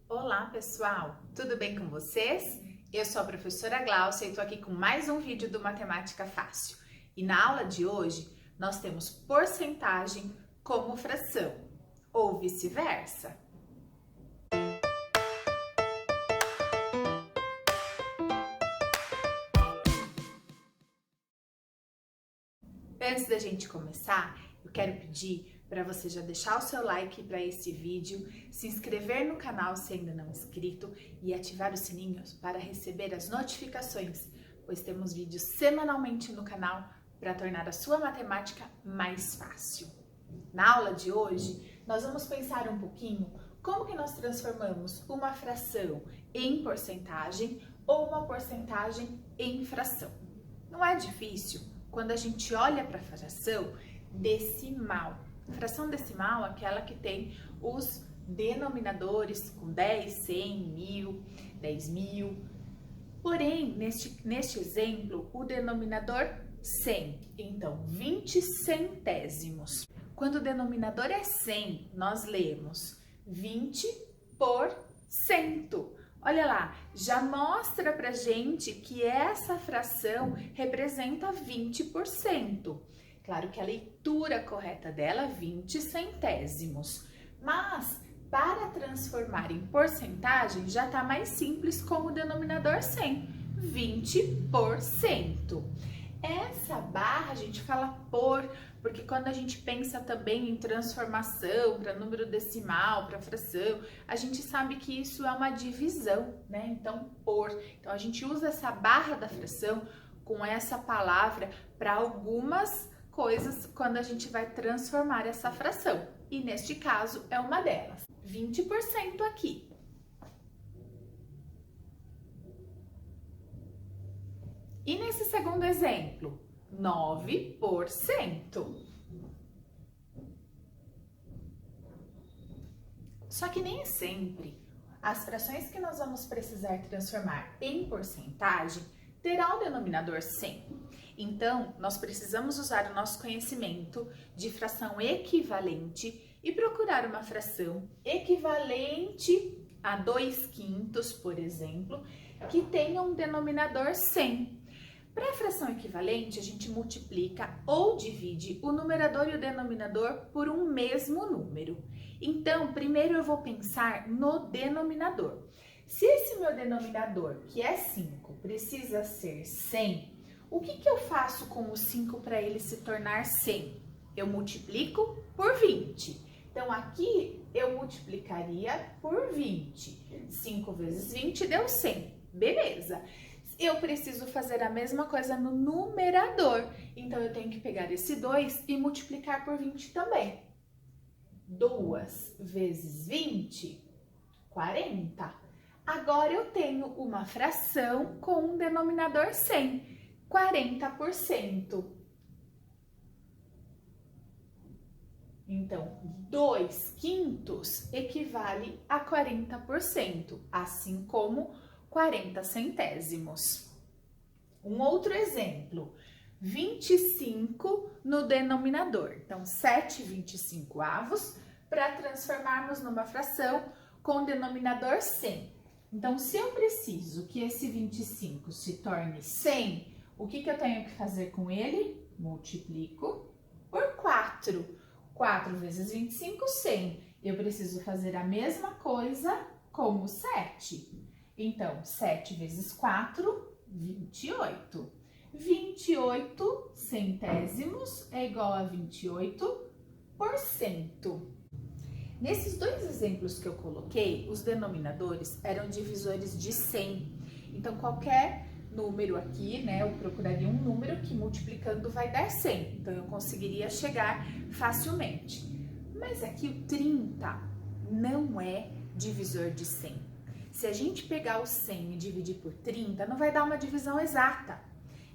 Olá pessoal, tudo bem com vocês? Eu sou a professora Glaucia e estou aqui com mais um vídeo do Matemática Fácil. E na aula de hoje nós temos porcentagem como fração, ou vice-versa. Antes da gente começar, eu quero pedir para você já deixar o seu like para esse vídeo, se inscrever no canal se ainda não é inscrito e ativar os sininhos para receber as notificações, pois temos vídeos semanalmente no canal para tornar a sua matemática mais fácil. Na aula de hoje, nós vamos pensar um pouquinho como que nós transformamos uma fração em porcentagem ou uma porcentagem em fração. Não é difícil quando a gente olha para a fração decimal. Fração decimal é aquela que tem os denominadores com 10, 100, 1000, 10.000. Porém, neste exemplo, o denominador 100, então 20 centésimos. Quando o denominador é 100, nós lemos 20 por cento. Olha lá, já mostra pra gente que essa fração representa 20%. Claro que a leitura correta dela é 20 centésimos. Mas, para transformar em porcentagem, já está mais simples com o denominador 100, 20%. Essa barra a gente fala por, porque quando a gente pensa também em transformação para número decimal, para fração, a gente sabe que isso é uma divisão, né? Então, por. Então, a gente usa essa barra da fração com essa palavra para algumas coisas quando a gente vai transformar essa fração. E neste caso é uma delas, 20% aqui. E nesse segundo exemplo, 9%. Só que nem sempre as frações que nós vamos precisar transformar em porcentagem terá o denominador 100. Então, nós precisamos usar o nosso conhecimento de fração equivalente e procurar uma fração equivalente a 2/5, por exemplo, que tenha um denominador 100. Para a fração equivalente, a gente multiplica ou divide o numerador e o denominador por um mesmo número. Então, primeiro eu vou pensar no denominador. Se esse meu denominador, que é 5, precisa ser 100, o que eu faço com o 5 para ele se tornar 100? Eu multiplico por 20. Então, aqui eu multiplicaria por 20. 5 vezes 20 deu 100. Beleza. Eu preciso fazer a mesma coisa no numerador. Então, eu tenho que pegar esse 2 e multiplicar por 20 também. 2 vezes 20, 40. Agora, eu tenho uma fração com um denominador 100, 40%. Então, 2/5 equivale a 40%, assim como 40 centésimos. Um outro exemplo, 25 no denominador. Então, 7/25 para transformarmos numa fração com denominador 100. Então, se eu preciso que esse 25 se torne 100, o que eu tenho que fazer com ele? Multiplico por 4. 4 vezes 25, 100. Eu preciso fazer a mesma coisa com o 7. Então, 7 vezes 4, 28. 28 centésimos é igual a 28%. Nesses dois exemplos que eu coloquei, os denominadores eram divisores de 100. Então, qualquer número aqui, né, eu procuraria um número que multiplicando vai dar 100. Então, eu conseguiria chegar facilmente. Mas aqui o 30 não é divisor de 100. Se a gente pegar o 100 e dividir por 30, não vai dar uma divisão exata.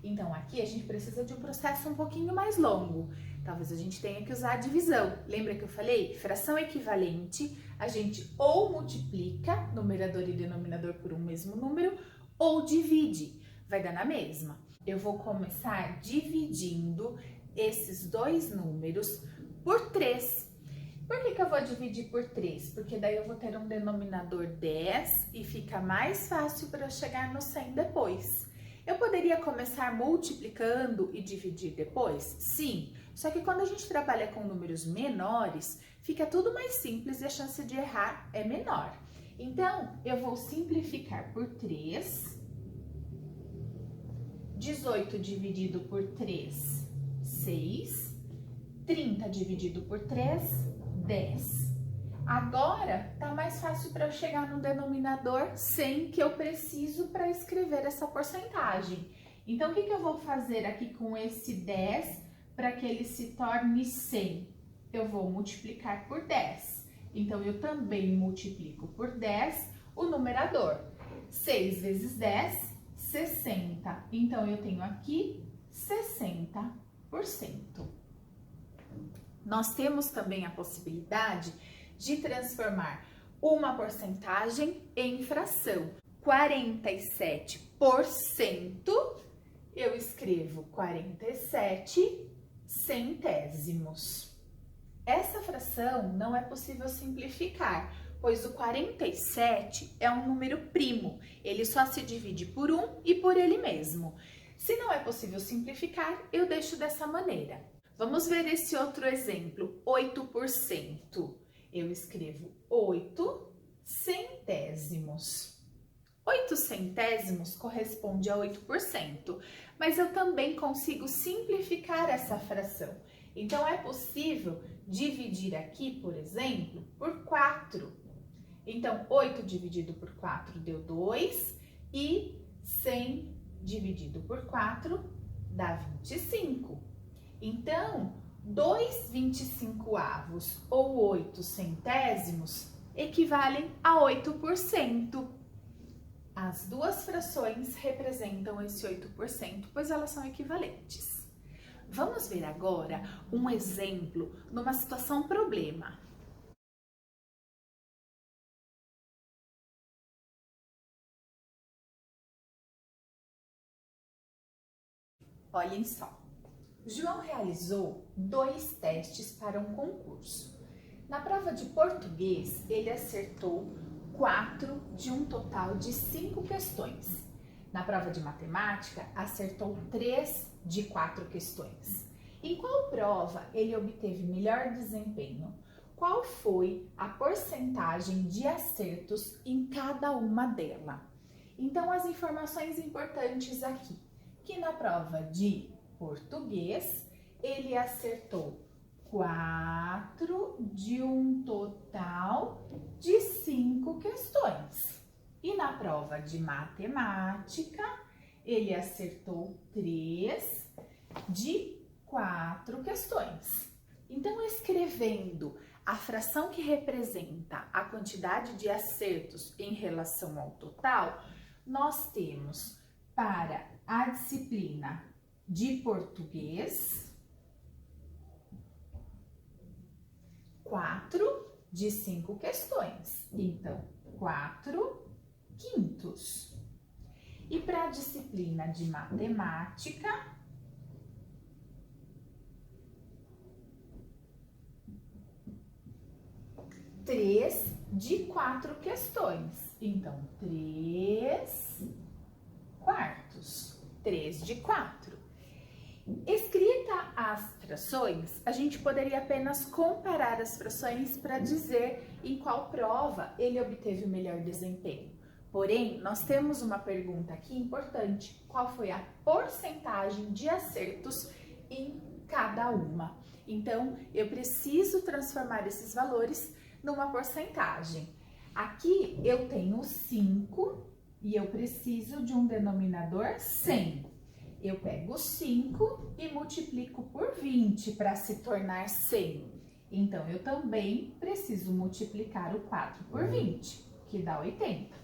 Então, aqui a gente precisa de um processo um pouquinho mais longo. Talvez a gente tenha que usar a divisão. Lembra que eu falei? Fração equivalente, a gente ou multiplica numerador e denominador por um mesmo número, ou divide. Vai dar na mesma. Eu vou começar dividindo esses dois números por 3. Por que eu vou dividir por 3? Porque daí eu vou ter um denominador 10 e fica mais fácil para eu chegar no 100 depois. Eu poderia começar multiplicando e dividir depois? Sim, só que quando a gente trabalha com números menores, fica tudo mais simples e a chance de errar é menor. Então, eu vou simplificar por 3. 18 dividido por 3, 6. 30 dividido por 3, 10. Agora, tá mais fácil para eu chegar no denominador 100 que eu preciso para escrever essa porcentagem. Então, o que eu vou fazer aqui com esse 10 para que ele se torne 100? Eu vou multiplicar por 10. Então, eu também multiplico por 10 o numerador. 6 vezes 10, 60. Então, eu tenho aqui 60%. Nós temos também a possibilidade de transformar uma porcentagem em fração. 47%, eu escrevo 47 centésimos. Essa fração não é possível simplificar, pois o 47 é um número primo. Ele só se divide por 1 e por ele mesmo. Se não é possível simplificar, eu deixo dessa maneira. Vamos ver esse outro exemplo, 8%. Eu escrevo 8 centésimos. 8 centésimos corresponde a 8%, mas eu também consigo simplificar essa fração. Então, é possível dividir aqui, por exemplo, por 4. Então, 8 dividido por 4 deu 2 e 100 dividido por 4 dá 25. Então, 2/25 ou 8 centésimos equivalem a 8%. As duas frações representam esse 8%, pois elas são equivalentes. Vamos ver agora um exemplo numa situação problema. Olhem só. João realizou 2 testes para um concurso. Na prova de português, ele acertou 4 de um total de 5 questões. Na prova de matemática, acertou 3 de 4 questões. Em qual prova ele obteve melhor desempenho? Qual foi a porcentagem de acertos em cada uma delas? Então, as informações importantes aqui, que na prova de português, ele acertou 4 de um total de 5 questões. E na prova de matemática, ele acertou 3 de 4 questões. Então, escrevendo a fração que representa a quantidade de acertos em relação ao total, nós temos para a disciplina de português 4 de 5 questões. Então, 4/5. E para a disciplina de matemática, 3 de 4 questões. Então, 3/4. 3 de 4. Escrita as frações, a gente poderia apenas comparar as frações para dizer em qual prova ele obteve o melhor desempenho. Porém, nós temos uma pergunta aqui importante: qual foi a porcentagem de acertos em cada uma? Então, eu preciso transformar esses valores numa porcentagem. Aqui eu tenho 5 e eu preciso de um denominador 100. Eu pego 5 e multiplico por 20 para se tornar 100. Então, eu também preciso multiplicar o 4 por 20, que dá 80.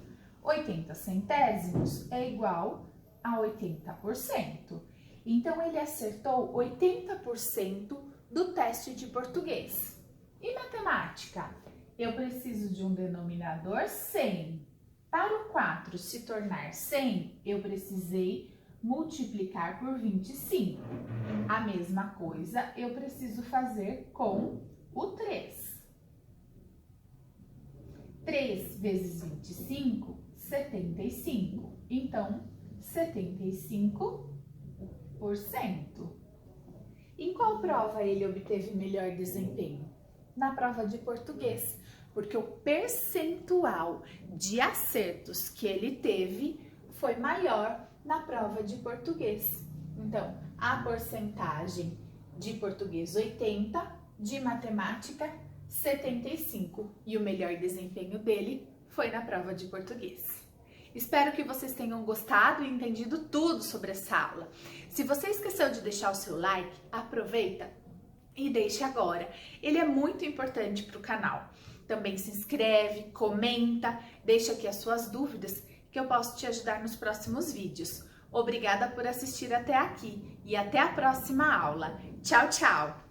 80 centésimos é igual a 80%. Então, ele acertou 80% do teste de português. E matemática? Eu preciso de um denominador 100. Para o 4 se tornar 100, eu precisei multiplicar por 25. A mesma coisa eu preciso fazer com o 3. 3 vezes 25, 75. Então, 75%. Em qual prova ele obteve melhor desempenho? Na prova de português, porque o percentual de acertos que ele teve foi maior na prova de português. Então, a porcentagem de português 80, de matemática 75, e o melhor desempenho dele foi na prova de português. Espero que vocês tenham gostado e entendido tudo sobre essa aula. Se você esqueceu de deixar o seu like, aproveita e deixe agora. Ele é muito importante para o canal. Também se inscreve, comenta, deixa aqui as suas dúvidas que eu posso te ajudar nos próximos vídeos. Obrigada por assistir até aqui e até a próxima aula. Tchau, tchau!